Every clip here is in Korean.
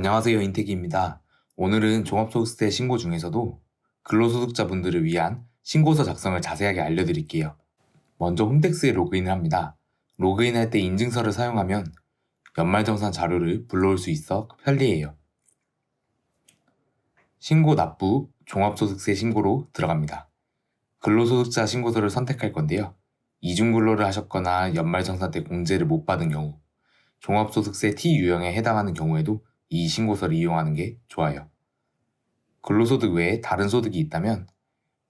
안녕하세요. 인태기입니다. 오늘은 종합소득세 신고 중에서도 근로소득자분들을 위한 신고서 작성을 자세하게 알려드릴게요. 먼저 홈택스에 로그인을 합니다. 로그인할 때 인증서를 사용하면 연말정산 자료를 불러올 수 있어 편리해요. 신고 납부 종합소득세 신고로 들어갑니다. 근로소득자 신고서를 선택할 건데요. 이중근로를 하셨거나 연말정산 때 공제를 못 받은 경우, 종합소득세 T 유형에 해당하는 경우에도 이 신고서를 이용하는 게 좋아요. 근로소득 외에 다른 소득이 있다면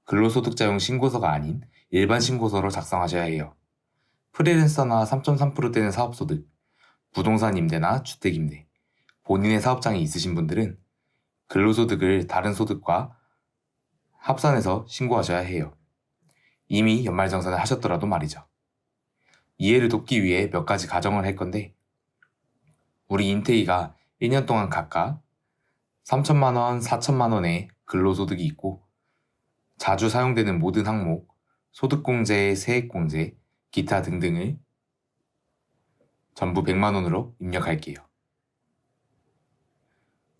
근로소득자용 신고서가 아닌 일반 신고서로 작성하셔야 해요. 프리랜서나 3.3%대는 사업소득, 부동산 임대나 주택임대, 본인의 사업장이 있으신 분들은 근로소득을 다른 소득과 합산해서 신고하셔야 해요. 이미 연말정산을 하셨더라도 말이죠. 이해를 돕기 위해 몇 가지 가정을 할 건데, 우리 인테이가 1년 동안 각각 3천만 원, 4천만 원의 근로소득이 있고 자주 사용되는 모든 항목, 소득공제, 세액공제, 기타 등등을 전부 100만 원으로 입력할게요.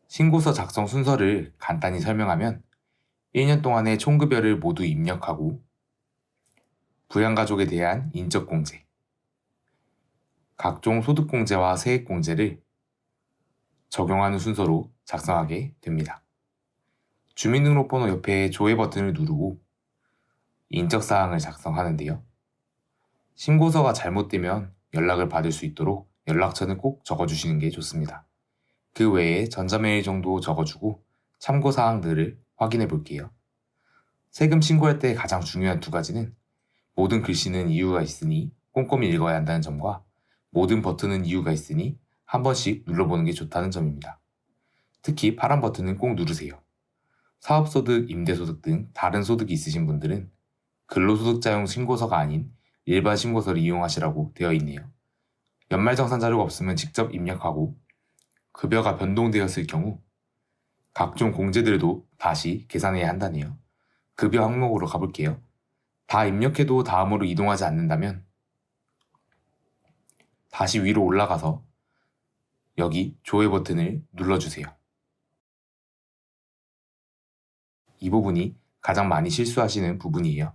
신고서 작성 순서를 간단히 설명하면 1년 동안의 총급여를 모두 입력하고 부양가족에 대한 인적공제, 각종 소득공제와 세액공제를 적용하는 순서로 작성하게 됩니다. 주민등록번호 옆에 조회 버튼을 누르고 인적사항을 작성하는데요. 신고서가 잘못되면 연락을 받을 수 있도록 연락처는 꼭 적어주시는 게 좋습니다. 그 외에 전자메일 정도 적어주고 참고사항들을 확인해 볼게요. 세금 신고할 때 가장 중요한 두 가지는 모든 글씨는 이유가 있으니 꼼꼼히 읽어야 한다는 점과 모든 버튼은 이유가 있으니 한 번씩 눌러보는 게 좋다는 점입니다. 특히 파란 버튼은 꼭 누르세요. 사업소득, 임대소득 등 다른 소득이 있으신 분들은 근로소득자용 신고서가 아닌 일반 신고서를 이용하시라고 되어 있네요. 연말정산 자료가 없으면 직접 입력하고 급여가 변동되었을 경우 각종 공제들도 다시 계산해야 한다네요. 급여 항목으로 가볼게요. 다 입력해도 다음으로 이동하지 않는다면 다시 위로 올라가서 여기 조회 버튼을 눌러주세요. 이 부분이 가장 많이 실수하시는 부분이에요.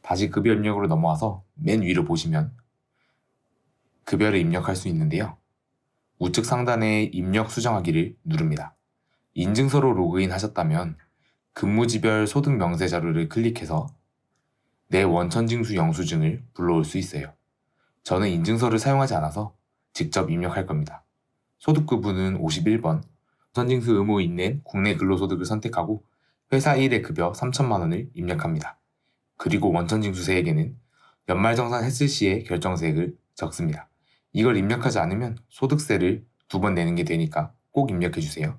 다시 급여 입력으로 넘어와서 맨 위로 보시면 급여를 입력할 수 있는데요. 우측 상단에 입력 수정하기를 누릅니다. 인증서로 로그인 하셨다면 근무지별 소득 명세 자료를 클릭해서 내 원천징수 영수증을 불러올 수 있어요. 저는 인증서를 사용하지 않아서 직접 입력할 겁니다. 소득구분은 51번, 원천징수 의무 있는 국내 근로소득을 선택하고 회사 1의 급여 3천만 원을 입력합니다. 그리고 원천징수세에게는 연말정산 했을 시의 결정세액을 적습니다. 이걸 입력하지 않으면 소득세를 2번 내는 게 되니까 꼭 입력해주세요.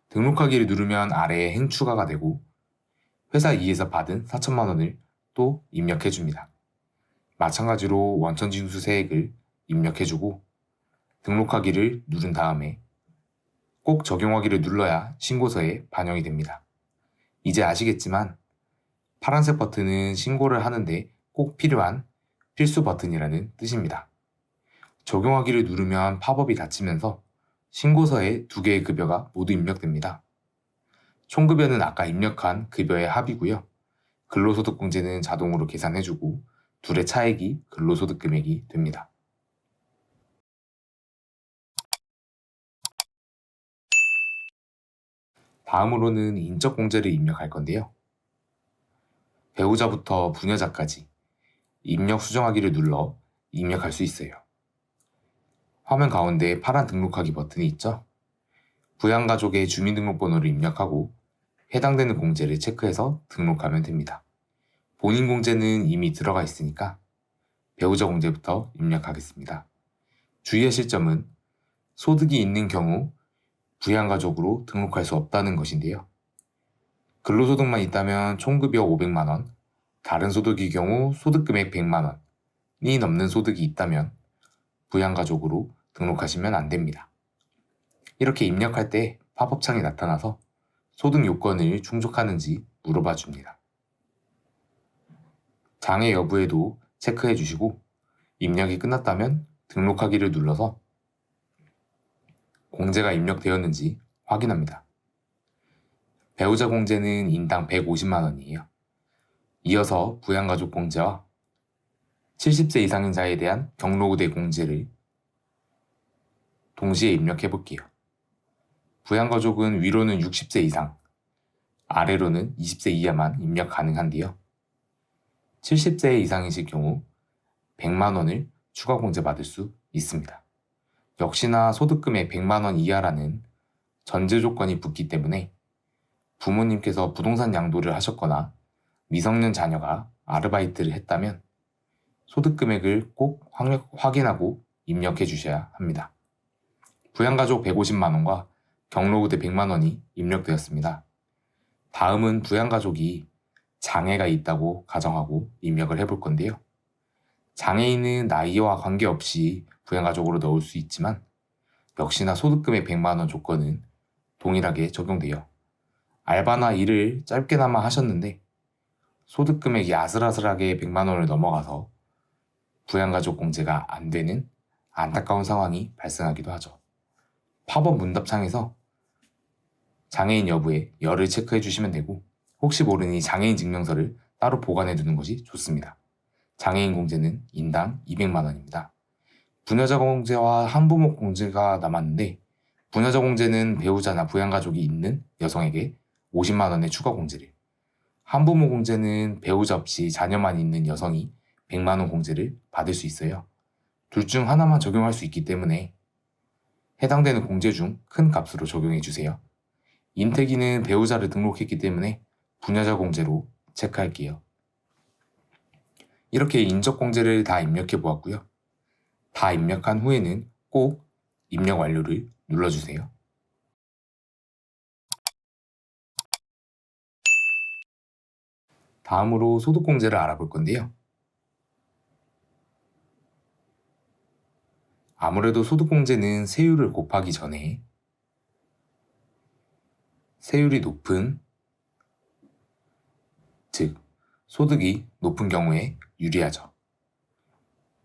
등록하기를 누르면 아래에 행 추가가 되고 회사 2에서 받은 4천만 원을 또 입력해줍니다. 마찬가지로 원천징수세액을 입력해주고 등록하기를 누른 다음에 꼭 적용하기를 눌러야 신고서에 반영이 됩니다. 이제 아시겠지만 파란색 버튼은 신고를 하는데 꼭 필요한 필수 버튼이라는 뜻입니다. 적용하기를 누르면 팝업이 닫히면서 신고서에 2개의 급여가 모두 입력됩니다. 총급여는 아까 입력한 급여의 합이고요. 근로소득공제는 자동으로 계산해주고 둘의 차액이 근로소득 금액이 됩니다. 다음으로는 인적공제를 입력할 건데요. 배우자부터 부녀자까지 입력 수정하기를 눌러 입력할 수 있어요. 화면 가운데 파란 등록하기 버튼이 있죠? 부양가족의 주민등록번호를 입력하고 해당되는 공제를 체크해서 등록하면 됩니다. 본인 공제는 이미 들어가 있으니까 배우자 공제부터 입력하겠습니다. 주의하실 점은 소득이 있는 경우 부양가족으로 등록할 수 없다는 것인데요. 근로소득만 있다면 총급여 500만 원, 다른 소득의 경우 소득금액 100만 원이 넘는 소득이 있다면 부양가족으로 등록하시면 안 됩니다. 이렇게 입력할 때 팝업창이 나타나서 소득 요건을 충족하는지 물어봐 줍니다. 장애 여부에도 체크해 주시고 입력이 끝났다면 등록하기를 눌러서 공제가 입력되었는지 확인합니다. 배우자 공제는 인당 150만 원이에요. 이어서 부양가족 공제와 70세 이상인 자에 대한 경로우대 공제를 동시에 입력해 볼게요. 부양가족은 위로는 60세 이상, 아래로는 20세 이하만 입력 가능한데요. 70세 이상이실 경우 100만 원을 추가 공제 받을 수 있습니다. 역시나 소득금의 100만 원 이하라는 전제 조건이 붙기 때문에 부모님께서 부동산 양도를 하셨거나 미성년 자녀가 아르바이트를 했다면 소득금액을 꼭 확인하고 입력해 주셔야 합니다. 부양가족 150만 원과 경로우대 100만 원이 입력되었습니다. 다음은 부양가족이 장애가 있다고 가정하고 입력을 해볼 건데요. 장애인은 나이와 관계없이 부양가족으로 넣을 수 있지만 역시나 소득금의 100만 원 조건은 동일하게 적용돼요. 알바나 일을 짧게나마 하셨는데 소득금액이 아슬아슬하게 100만 원을 넘어가서 부양가족 공제가 안 되는 안타까운 상황이 발생하기도 하죠. 팝업 문답창에서 장애인 여부에 열을 체크해 주시면 되고 혹시 모르니 장애인 증명서를 따로 보관해 두는 것이 좋습니다. 장애인 공제는 인당 200만 원입니다. 부녀자 공제와 한부모 공제가 남았는데 부녀자 공제는 배우자나 부양가족이 있는 여성에게 50만 원의 추가 공제를, 한부모 공제는 배우자 없이 자녀만 있는 여성이 100만 원 공제를 받을 수 있어요. 둘 중 하나만 적용할 수 있기 때문에 해당되는 공제 중 큰 값으로 적용해 주세요. 인태기는 배우자를 등록했기 때문에 부녀자 공제로 체크할게요. 이렇게 인적 공제를 다 입력해 보았고요. 다 입력한 후에는 꼭 입력 완료를 눌러주세요. 다음으로 소득공제를 알아볼 건데요. 아무래도 소득공제는 세율을 곱하기 전에 세율이 높은, 즉 소득이 높은 경우에 유리하죠.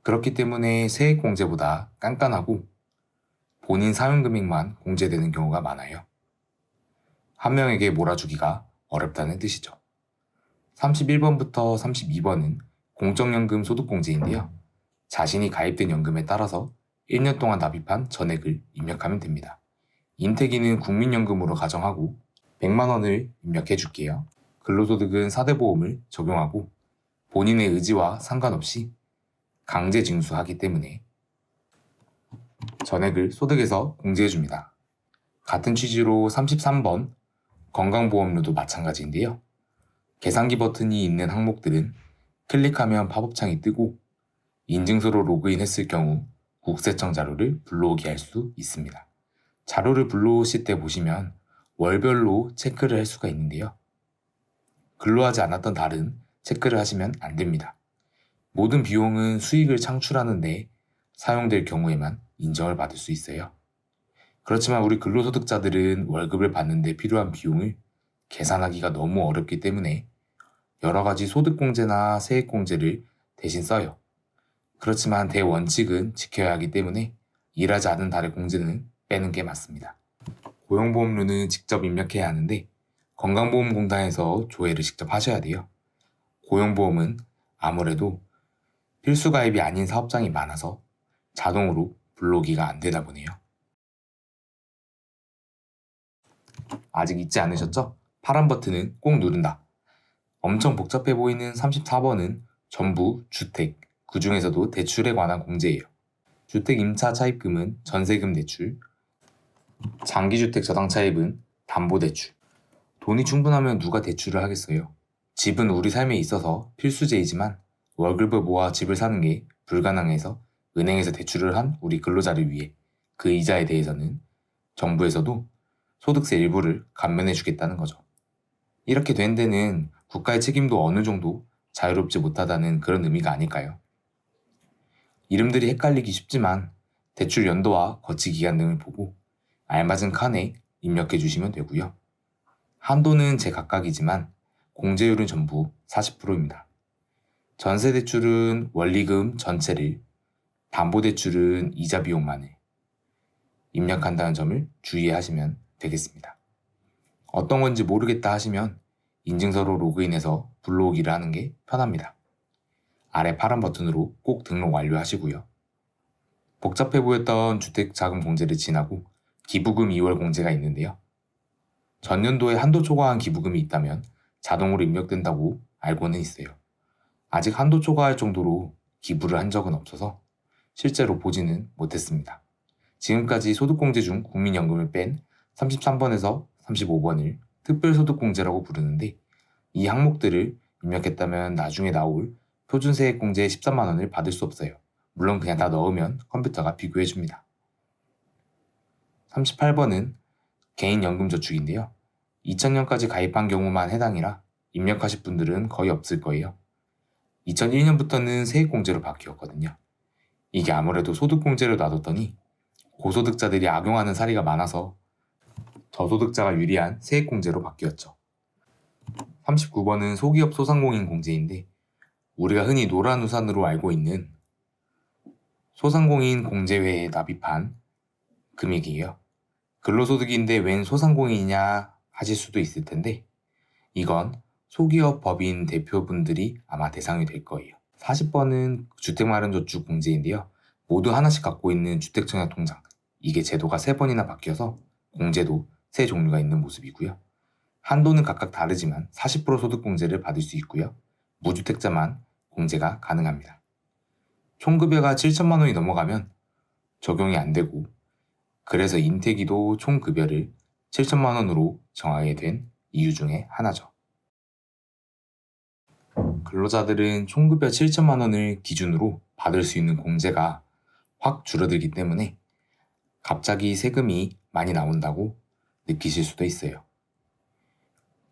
그렇기 때문에 세액공제보다 깐깐하고 본인 사용금액만 공제되는 경우가 많아요. 한 명에게 몰아주기가 어렵다는 뜻이죠. 31번부터 32번은 공적연금 소득공제인데요. 자신이 가입된 연금에 따라서 1년 동안 납입한 전액을 입력하면 됩니다. 인태기는 국민연금으로 가정하고 100만 원을 입력해 줄게요. 근로소득은 4대 보험을 적용하고 본인의 의지와 상관없이 강제 징수하기 때문에 전액을 소득에서 공제해 줍니다. 같은 취지로 33번 건강보험료도 마찬가지인데요. 계산기 버튼이 있는 항목들은 클릭하면 팝업창이 뜨고 인증서로 로그인했을 경우 국세청 자료를 불러오게 할 수 있습니다. 자료를 불러오실 때 보시면 월별로 체크를 할 수가 있는데요. 근로하지 않았던 달은 체크를 하시면 안 됩니다. 모든 비용은 수익을 창출하는 데 사용될 경우에만 인정을 받을 수 있어요. 그렇지만 우리 근로소득자들은 월급을 받는 데 필요한 비용을 계산하기가 너무 어렵기 때문에 여러 가지 소득공제나 세액공제를 대신 써요. 그렇지만 대원칙은 지켜야 하기 때문에 일하지 않은 달의 공제는 빼는 게 맞습니다. 고용보험료는 직접 입력해야 하는데 건강보험공단에서 조회를 직접 하셔야 돼요. 고용보험은 아무래도 필수 가입이 아닌 사업장이 많아서 자동으로 불러오기가 안 되다 보네요. 아직 잊지 않으셨죠? 파란 버튼은 꼭 누른다. 엄청 복잡해 보이는 34번은 전부 주택, 그 중에서도 대출에 관한 공제예요. 주택 임차 차입금은 전세금 대출, 장기주택 저당 차입은 담보대출. 돈이 충분하면 누가 대출을 하겠어요? 집은 우리 삶에 있어서 필수제이지만 월급을 모아 집을 사는 게 불가능해서 은행에서 대출을 한 우리 근로자를 위해 그 이자에 대해서는 정부에서도 소득세 일부를 감면해 주겠다는 거죠. 이렇게 된 데는 국가의 책임도 어느 정도 자유롭지 못하다는 그런 의미가 아닐까요? 이름들이 헷갈리기 쉽지만 대출 연도와 거치 기간 등을 보고 알맞은 칸에 입력해 주시면 되고요. 한도는 제각각이지만 공제율은 전부 40%입니다. 전세대출은 원리금 전체를, 담보대출은 이자 비용만을, 입력한다는 점을 주의하시면 되겠습니다. 어떤 건지 모르겠다 하시면 인증서로 로그인해서 불러오기를 하는 게 편합니다. 아래 파란 버튼으로 꼭 등록 완료하시고요. 복잡해 보였던 주택자금 공제를 지나고 기부금 2월 공제가 있는데요. 전년도에 한도 초과한 기부금이 있다면 자동으로 입력된다고 알고는 있어요. 아직 한도 초과할 정도로 기부를 한 적은 없어서 실제로 보지는 못했습니다. 지금까지 소득공제 중 국민연금을 뺀 33번에서 35번을 특별소득공제라고 부르는데 이 항목들을 입력했다면 나중에 나올 표준세액공제 13만원을 받을 수 없어요. 물론 그냥 다 넣으면 컴퓨터가 비교해줍니다. 38번은 개인연금저축인데요. 2000년까지 가입한 경우만 해당이라 입력하실 분들은 거의 없을 거예요. 2001년부터는 세액공제로 바뀌었거든요. 이게 아무래도 소득공제로 놔뒀더니 고소득자들이 악용하는 사례가 많아서 저소득자가 유리한 세액공제로 바뀌었죠. 39번은 소기업 소상공인 공제인데 우리가 흔히 노란 우산으로 알고 있는 소상공인 공제회에 납입한 금액이에요. 근로소득인데 웬 소상공인이냐 하실 수도 있을 텐데 이건 소기업 법인 대표분들이 아마 대상이 될 거예요. 40번은 주택마련저축 공제인데요. 모두 하나씩 갖고 있는 주택청약통장, 이게 제도가 3번이나 바뀌어서 공제도 3종류가 있는 모습이고요. 한도는 각각 다르지만 40% 소득공제를 받을 수 있고요. 무주택자만 공제가 가능합니다. 총급여가 7천만 원이 넘어가면 적용이 안 되고 그래서 인태기도 총급여를 7천만 원으로 정하게 된 이유 중에 하나죠. 근로자들은 총급여 7천만 원을 기준으로 받을 수 있는 공제가 확 줄어들기 때문에 갑자기 세금이 많이 나온다고 느끼실 수도 있어요.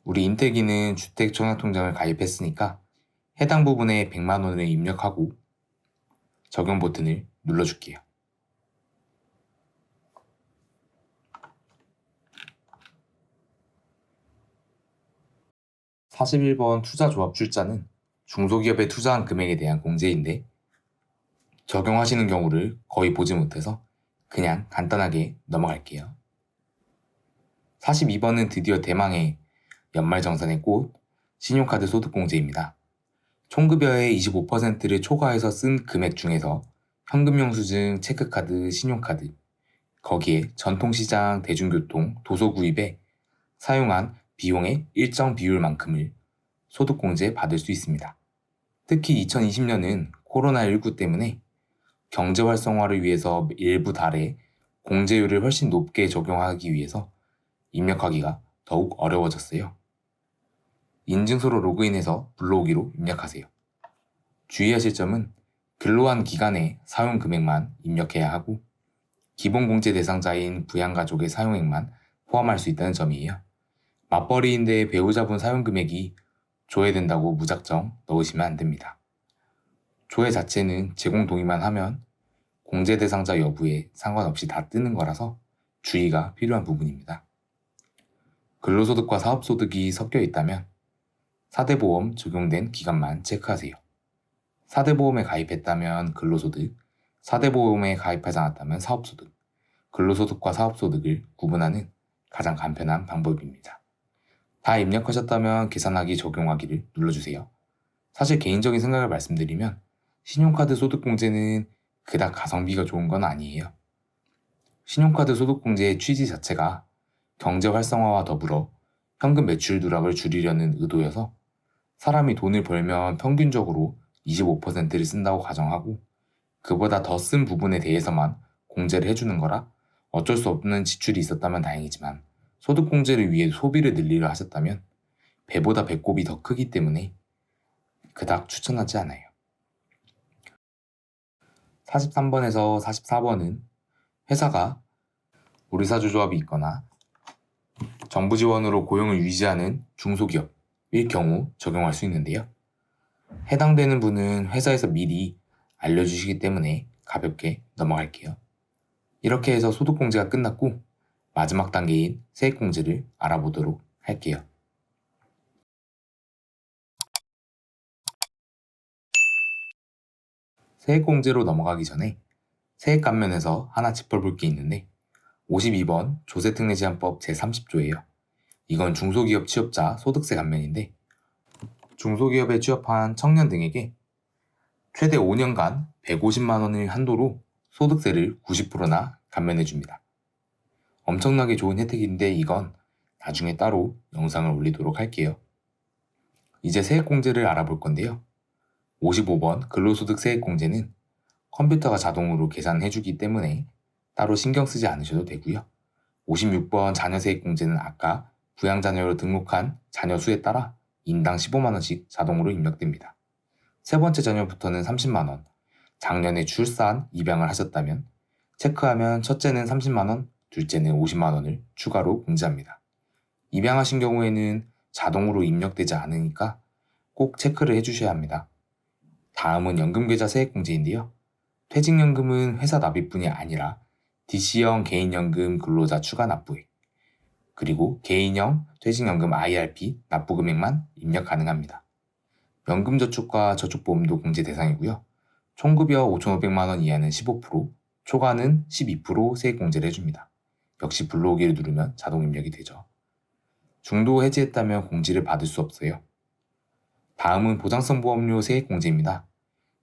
우리 인태기는 주택청약통장을 가입했으니까 해당 부분에 100만 원을 입력하고 적용 버튼을 눌러줄게요. (41번) 투자조합 출자는 중소기업에 투자한 금액에 대한 공제인데 적용하시는 경우를 거의 보지 못해서 그냥 간단하게 넘어갈게요. 42번은 드디어 대망의 연말정산의 꽃, 신용카드 소득공제입니다. 총급여의 25%를 초과해서 쓴 금액 중에서 현금영수증, 체크카드, 신용카드, 거기에 전통시장, 대중교통, 도서 구입에 사용한 비용의 일정 비율만큼을 소득공제 받을 수 있습니다. 특히 2020년은 코로나19 때문에 경제 활성화를 위해서 일부 달에 공제율을 훨씬 높게 적용하기 위해서 입력하기가 더욱 어려워졌어요. 인증서로 로그인해서 불러오기로 입력하세요. 주의하실 점은 근로한 기간에 사용 금액만 입력해야 하고 기본 공제 대상자인 부양가족의 사용액만 포함할 수 있다는 점이에요. 맞벌이인데 배우자분 사용 금액이 조회된다고 무작정 넣으시면 안 됩니다. 조회 자체는 제공 동의만 하면 공제 대상자 여부에 상관없이 다 뜨는 거라서 주의가 필요한 부분입니다. 근로소득과 사업소득이 섞여 있다면 4대 보험 적용된 기간만 체크하세요. 4대 보험에 가입했다면 근로소득, 4대 보험에 가입하지 않았다면 사업소득, 근로소득과 사업소득을 구분하는 가장 간편한 방법입니다. 다 입력하셨다면 계산하기 적용하기를 눌러주세요. 사실 개인적인 생각을 말씀드리면 신용카드 소득공제는 그닥 가성비가 좋은 건 아니에요. 신용카드 소득공제의 취지 자체가 경제 활성화와 더불어 현금 매출 누락을 줄이려는 의도여서 사람이 돈을 벌면 평균적으로 25%를 쓴다고 가정하고 그보다 더 쓴 부분에 대해서만 공제를 해주는 거라 어쩔 수 없는 지출이 있었다면 다행이지만 소득공제를 위해 소비를 늘리려 하셨다면 배보다 배꼽이 더 크기 때문에 그닥 추천하지 않아요. 43번에서 44번은 회사가 우리사주조합이 있거나 정부 지원으로 고용을 유지하는 중소기업일 경우 적용할 수 있는데요. 해당되는 분은 회사에서 미리 알려주시기 때문에 가볍게 넘어갈게요. 이렇게 해서 소득공제가 끝났고 마지막 단계인 세액공제를 알아보도록 할게요. 세액공제로 넘어가기 전에 세액 감면에서 하나 짚어볼 게 있는데 52번 조세특례제한법 제30조예요. 이건 중소기업 취업자 소득세 감면인데 중소기업에 취업한 청년 등에게 최대 5년간 150만 원을 한도로 소득세를 90%나 감면해줍니다. 엄청나게 좋은 혜택인데 이건 나중에 따로 영상을 올리도록 할게요. 이제 세액공제를 알아볼 건데요. 55번 근로소득 세액공제는 컴퓨터가 자동으로 계산해주기 때문에 따로 신경 쓰지 않으셔도 되고요. 56번 자녀세액공제는 아까 부양자녀로 등록한 자녀 수에 따라 인당 15만 원씩 자동으로 입력됩니다. 세 번째 자녀부터는 30만 원, 작년에 출산, 입양을 하셨다면 체크하면 첫째는 30만 원, 둘째는 50만 원을 추가로 공제합니다. 입양하신 경우에는 자동으로 입력되지 않으니까 꼭 체크를 해주셔야 합니다. 다음은 연금계좌 세액공제인데요. 퇴직연금은 회사 납입뿐이 아니라 DC형 개인연금 근로자 추가 납부액, 그리고 개인형 퇴직연금 IRP 납부금액만 입력 가능합니다. 연금저축과 저축보험도 공제 대상이고요. 총급여 5,500만 원 이하는 15%, 초과는 12% 세액공제를 해줍니다. 역시 불러오기를 누르면 자동 입력이 되죠. 중도 해지했다면 공제를 받을 수 없어요. 다음은 보장성 보험료 세액공제입니다.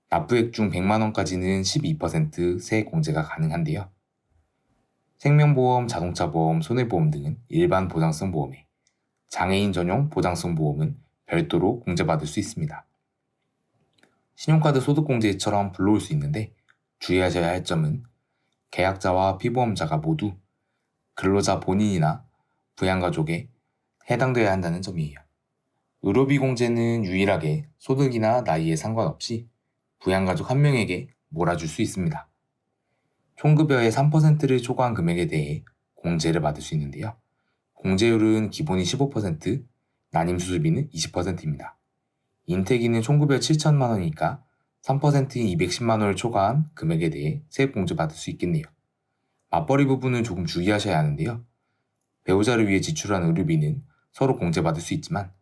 납부액 중 100만 원까지는 12% 세액공제가 가능한데요. 생명보험, 자동차보험, 손해보험 등은 일반 보장성 보험에, 장애인 전용 보장성 보험은 별도로 공제받을 수 있습니다. 신용카드 소득공제처럼 불러올 수 있는데 주의하셔야 할 점은 계약자와 피보험자가 모두 근로자 본인이나 부양가족에 해당되어야 한다는 점이에요. 의료비 공제는 유일하게 소득이나 나이에 상관없이 부양가족 한 명에게 몰아줄 수 있습니다. 총급여의 3%를 초과한 금액에 대해 공제를 받을 수 있는데요. 공제율은 기본이 15%, 난임수수비는 20%입니다. 인택이는 총급여 7천만 원이니까 3%인 210만 원을 초과한 금액에 대해 세액공제 받을 수 있겠네요. 맞벌이 부분은 조금 주의하셔야 하는데요. 배우자를 위해 지출한 의료비는 서로 공제받을 수 있지만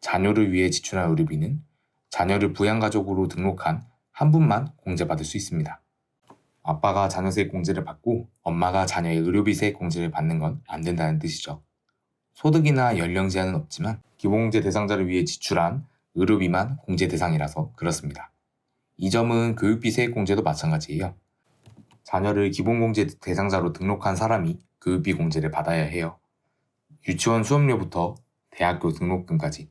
자녀를 위해 지출한 의료비는 자녀를 부양가족으로 등록한 한 분만 공제받을 수 있습니다. 아빠가 자녀세액 공제를 받고 엄마가 자녀의 의료비 세액 공제를 받는 건 안 된다는 뜻이죠. 소득이나 연령 제한은 없지만 기본공제 대상자를 위해 지출한 의료비만 공제 대상이라서 그렇습니다. 이 점은 교육비 세액 공제도 마찬가지예요. 자녀를 기본공제 대상자로 등록한 사람이 교육비 공제를 받아야 해요. 유치원 수업료부터 대학교 등록금까지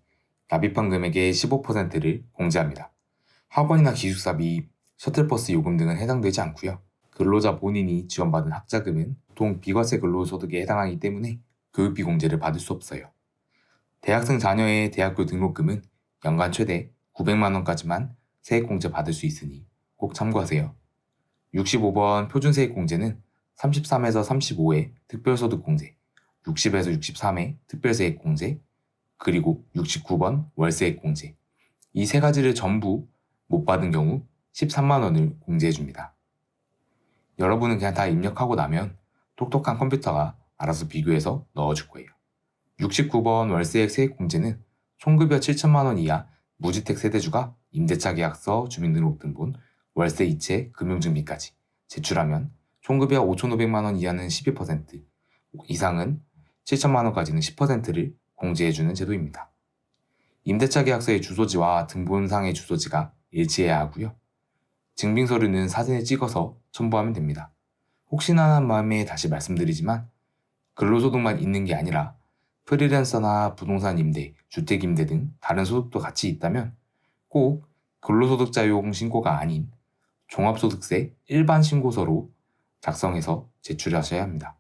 납입한 금액의 15%를 공제합니다. 학원이나 기숙사비, 셔틀버스 요금 등은 해당되지 않고요. 근로자 본인이 지원받은 학자금은 보통 비과세 근로소득에 해당하기 때문에 교육비 공제를 받을 수 없어요. 대학생 자녀의 대학교 등록금은 연간 최대 900만 원까지만 세액공제 받을 수 있으니 꼭 참고하세요. 65번 표준세액공제는 33에서 35의 특별소득공제, 60에서 63의 특별세액공제, 그리고 69번 월세액공제. 이 세 가지를 전부 못 받은 경우 13만 원을 공제해줍니다. 여러분은 그냥 다 입력하고 나면 똑똑한 컴퓨터가 알아서 비교해서 넣어줄 거예요. 69번 월세액 세액공제는 총급여 7천만 원 이하 무주택 세대주가 임대차 계약서, 주민등록등본, 월세 이체, 금융증빙까지 제출하면 총급여 5,500만 원 이하는 12%, 이상은 7천만 원까지는 10%를 공제해주는 제도입니다. 임대차 계약서의 주소지와 등본상의 주소지가 일치해야 하고요. 증빙서류는 사진을 찍어서 첨부하면 됩니다. 혹시나 하는 마음에 다시 말씀드리지만 근로소득만 있는 게 아니라 프리랜서나 부동산 임대, 주택 임대 등 다른 소득도 같이 있다면 꼭 근로소득자용 신고가 아닌 종합소득세 일반 신고서로 작성해서 제출하셔야 합니다.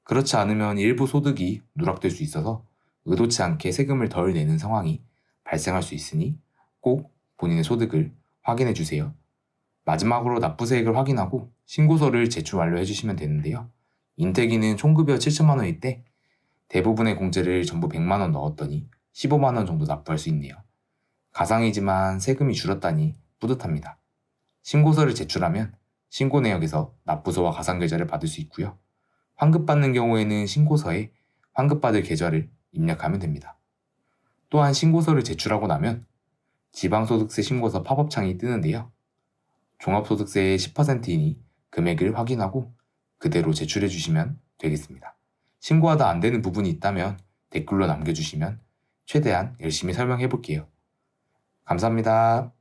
그렇지 않으면 일부 소득이 누락될 수 있어서 의도치 않게 세금을 덜 내는 상황이 발생할 수 있으니 꼭 본인의 소득을 확인해 주세요. 마지막으로 납부세액을 확인하고 신고서를 제출 완료해 주시면 되는데요. 인택이는 총급여 7천만 원일 때 대부분의 공제를 전부 100만 원 넣었더니 15만 원 정도 납부할 수 있네요. 가상이지만 세금이 줄었다니 뿌듯합니다. 신고서를 제출하면 신고 내역에서 납부서와 가상계좌를 받을 수 있고요. 환급받는 경우에는 신고서에 환급받을 계좌를 입력하면 됩니다. 또한 신고서를 제출하고 나면 지방소득세 신고서 팝업창이 뜨는데요. 종합소득세의 10%이니 금액을 확인하고 그대로 제출해 주시면 되겠습니다. 신고하다 안 되는 부분이 있다면 댓글로 남겨주시면 최대한 열심히 설명해 볼게요. 감사합니다.